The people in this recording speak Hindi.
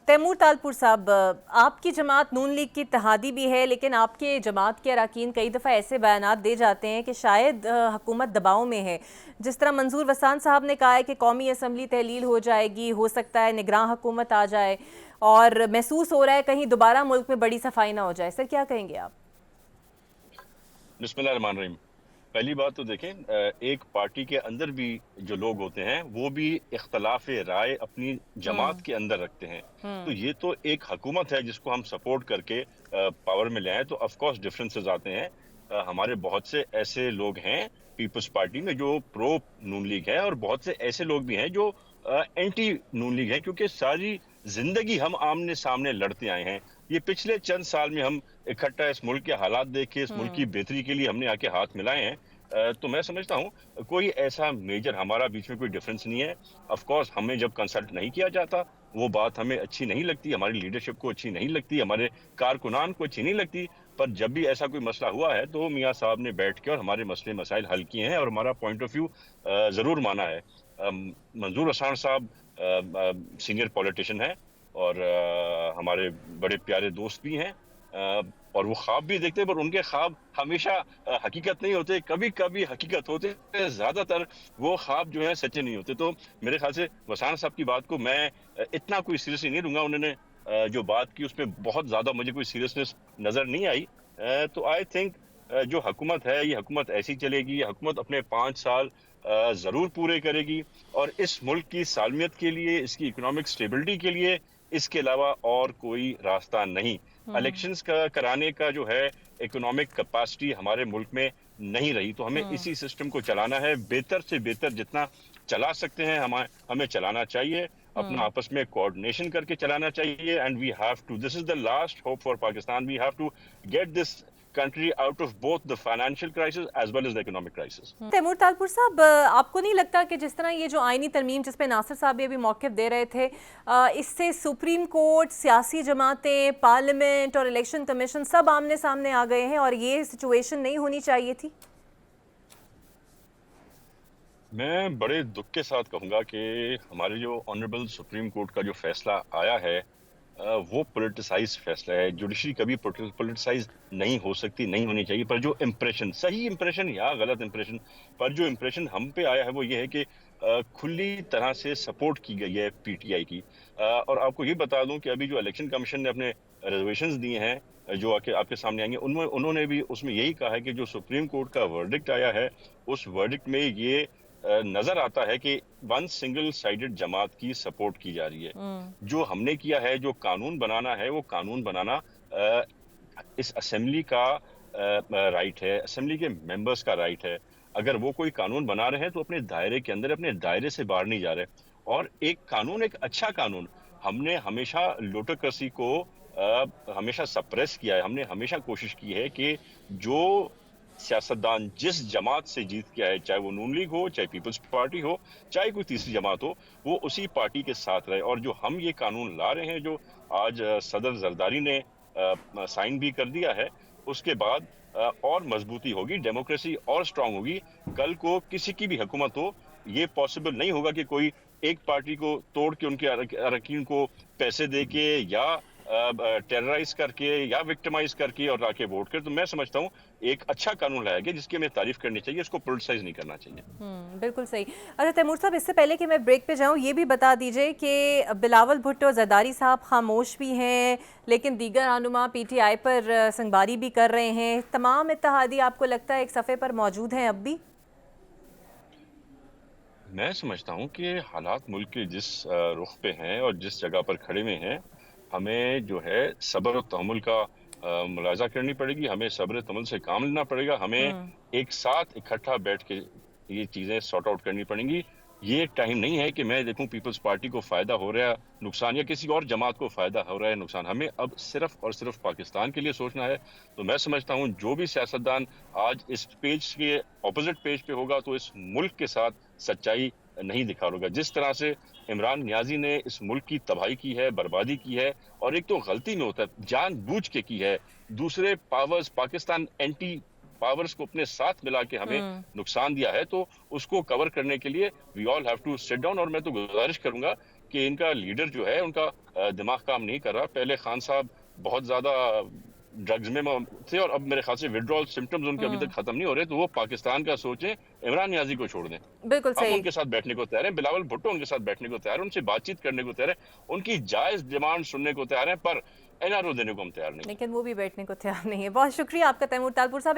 तैमूर तालपुर साहब, आपकी जमात नून लीग की इत्तेहादी भी है, लेकिन आपके जमात के अरकान कई दफ़ा ऐसे बयानात दे जाते हैं कि शायद हुकूमत दबाव में है। जिस तरह मंजूर वसान साहब ने कहा है कि कौमी असम्बली तहलील हो जाएगी, हो सकता है निगरान हुकूमत आ जाए, और महसूस हो रहा है कहीं दोबारा मुल्क में बड़ी सफाई ना हो जाए। सर, क्या कहेंगे आप? बिस्मिल्लाहिर्रहमानिर्रहीम। पहली बात तो देखें, एक पार्टी के अंदर भी जो लोग होते हैं वो भी इख्तलाफ राय अपनी जमात हम्म। के अंदर रखते हैं। तो हम्म। ये तो एक हुकूमत है जिसको हम सपोर्ट करके पावर में ले आए, तो ऑफ कोर्स डिफरेंसेस आते हैं। हमारे बहुत से ऐसे लोग हैं पीपल्स पार्टी में जो प्रो नून लीग है, और बहुत से ऐसे लोग भी हैं जो एंटी नून लीग है, क्योंकि सारी जिंदगी हम आमने सामने लड़ते आए हैं। ये पिछले चंद साल में हम इकट्ठा इस मुल्क के हालात देख के इस मुल्क की हम्म। बेहतरी के लिए हमने आके हाथ मिलाए हैं। तो मैं समझता हूँ कोई ऐसा मेजर हमारा बीच में कोई डिफरेंस नहीं है। ऑफ कोर्स हमें जब कंसल्ट नहीं किया जाता वो बात हमें अच्छी नहीं लगती, हमारी लीडरशिप को अच्छी नहीं लगती, हमारे कारकुनान को अच्छी नहीं लगती। पर जब भी ऐसा कोई मसला हुआ है तो मियाँ साहब ने बैठ के और हमारे मसले मसाइल हल किए हैं और हमारा पॉइंट ऑफ व्यू जरूर माना है। मंजूर हसन साहब सीनियर पॉलिटिशियन है और हमारे बड़े प्यारे दोस्त भी हैं। और वो ख्वाब भी देखते हैं, पर उनके ख्वाब हमेशा हकीकत नहीं होते, कभी कभी हकीकत होते हैं, ज्यादातर वो ख्वाब जो है सच्चे नहीं होते। तो मेरे ख्याल से वसान साहब की बात को मैं इतना कोई सीरियसली नहीं लूंगा। उन्होंने जो बात की उसमें बहुत ज्यादा मुझे कोई सीरियसनेस नजर नहीं आई। तो आई थिंक जो हुकूमत है ये हुकूमत ऐसी चलेगी, ये हुकूमत अपने 5 साल जरूर पूरे करेगी, और इस मुल्क की सालमियत के लिए, इसकी इकोनॉमिक स्टेबिलिटी के लिए इसके अलावा और कोई रास्ता नहीं। हम्म। इलेक्शंस का कराने का जो है इकोनॉमिक कैपेसिटी हमारे मुल्क में नहीं रही, तो हमें हम्म। इसी सिस्टम को चलाना है, बेहतर से बेहतर जितना चला सकते हैं हमें चलाना चाहिए, अपना हम्म। आपस में कोऑर्डिनेशन करके चलाना चाहिए। And we have to, this is the last hope for Pakistan, we have to get this country out of both the financial crisis as well as the economic crisis. Taimur Talpur Sahab, आपको नहीं लगता कि जिस तरह ये जो आईनी तरमीम जिस पे नासिर साहब भी अभी मौक़िफ़ दे रहे थे, इससे सुप्रीम कोर्ट, सियासी जमातें, पार्लियामेंट और इलेक्शन कमीशन सब आमने सामने आ गए हैं और ये सिचुएशन नहीं होनी चाहिए थी? मैं बड़े दुख के साथ कहूंगा कि हमारे जो ऑनरेबल सुप्रीम कोर्ट का जो फैसला आया है वो पॉलिटिसाइज फैसला है। जुडिशरी कभी पॉलिटिसाइज नहीं हो सकती, नहीं होनी चाहिए। पर जो इम्प्रेशन, सही इम्प्रेशन या गलत इम्प्रेशन, पर जो इम्प्रेशन हम पे आया है वो ये है कि खुली तरह से सपोर्ट की गई है पीटीआई की। और आपको ये बता दूं कि अभी जो इलेक्शन कमीशन ने अपने रिजर्वेशंस दिए हैं जो आके आपके सामने आएंगे, उनमें उन्होंने भी उसमें यही कहा है कि जो सुप्रीम कोर्ट का वर्डिक्ट आया है उस वर्डिक्ट में ये नजर आता है कि वन सिंगल साइडेड जमात की सपोर्ट की जा रही है। हम्म। जो हमने किया है, जो कानून बनाना है, वो कानून बनाना इस असेंबली का राइट है, असेंबली के मेंबर्स का राइट है। अगर वो कोई कानून बना रहे हैं तो अपने दायरे के अंदर, अपने दायरे से बाहर नहीं जा रहे। और एक कानून, एक अच्छा कानून, हमने हमेशा लोटोक्रेसी को हमेशा सप्रेस किया है। हमने हमेशा कोशिश की है कि जो सियासतदान जिस जमात से जीत के आए, चाहे वो नून लीग हो, चाहे पीपल्स पार्टी हो, चाहे कोई तीसरी जमात हो, वो उसी पार्टी के साथ रहे। और जो हम ये कानून ला रहे हैं, जो आज सदर जरदारी ने साइन भी कर दिया है, उसके बाद और मजबूती होगी, डेमोक्रेसी और स्ट्रांग होगी। कल को किसी की भी हुकूमत हो, ये पॉसिबल नहीं होगा कि कोई एक पार्टी को तोड़ के उनके अरकान को पैसे दे के या टेरराइज करके या विक्टिमाइज करके और लाके वोट कर। तो मैं समझता हूँ एक अच्छा कानून लाया गया जिसकी हमें तारीफ करनी चाहिए, इसको पॉलिटिसाइज नहीं करना चाहिए। बिल्कुल सही। अच्छा तैमूर साहब, इससे पहले कि मैं ब्रेक पे जाऊं, ये भी बता दीजिए कि बिलावल भुट्टो जरदारी साहब खामोश भी हैं, लेकिन दीगर रहनुमा पीटीआई पर संगबारी भी कर रहे हैं। तमाम इत्तेहादी आपको लगता है एक सफ़े पर मौजूद हैं अब भी? मैं समझता हूँ कि हालात मुल्क के जिस रुख पे हैं और जिस जगह पर खड़े हुए हैं, हमें जो है सब्र और तहम्मुल का मुलाजा करनी पड़ेगी। हमें सब्र तहम्मुल से काम लेना पड़ेगा। हमें हम्म। एक साथ इकट्ठा बैठ के ये चीजें सॉर्ट आउट करनी पड़ेंगी। ये टाइम नहीं है कि मैं देखूं पीपल्स पार्टी को फायदा हो रहा है नुकसान, या किसी और जमात को फायदा हो रहा है नुकसान। हमें अब सिर्फ और सिर्फ पाकिस्तान के लिए सोचना है। तो मैं समझता हूं जो भी सियासतदान आज इस पेज के ऑपोजिट पेज पे होगा तो इस मुल्क के साथ सच्चाई नहीं दिखा होगा। जिस तरह से इमरान नियाजी ने इस मुल्क की तबाही की है, बर्बादी की है, और एक तो गलती में होता है, जानबूझ के की है। दूसरे पावर्स, पाकिस्तान एंटी पावर्स को अपने साथ मिला के हमें नुकसान दिया है, तो उसको कवर करने के लिए we all have to sit down. और मैं तो गुजारिश करूंगा कि इनका लीडर जो है उनका दिमाग काम नहीं कर रहा। पहले खान साहब बहुत ज़्यादा ड्रग्स में थे और अब मेरे ख्याल से विथड्रॉल सिम्पटम्स उनके अभी तक खत्म नहीं हो रहे, तो वो पाकिस्तान का सोचें, इमरान नियाज़ी को छोड़ दें। बिल्कुल हम सही। उनके साथ बैठने को तैयार हैं, बिलावल भुट्टो उनके साथ बैठने को तैयार हैं, उनसे बातचीत करने को तैयार हैं, उनकी जायज़ डिमांड सुनने को तैयार हैं, पर एनआरओ देने को हम तैयार नहीं हैं। लेकिन वो भी बैठने को तैयार नहीं है। बहुत शुक्रिया आपका तैमूर तालपुर साहब।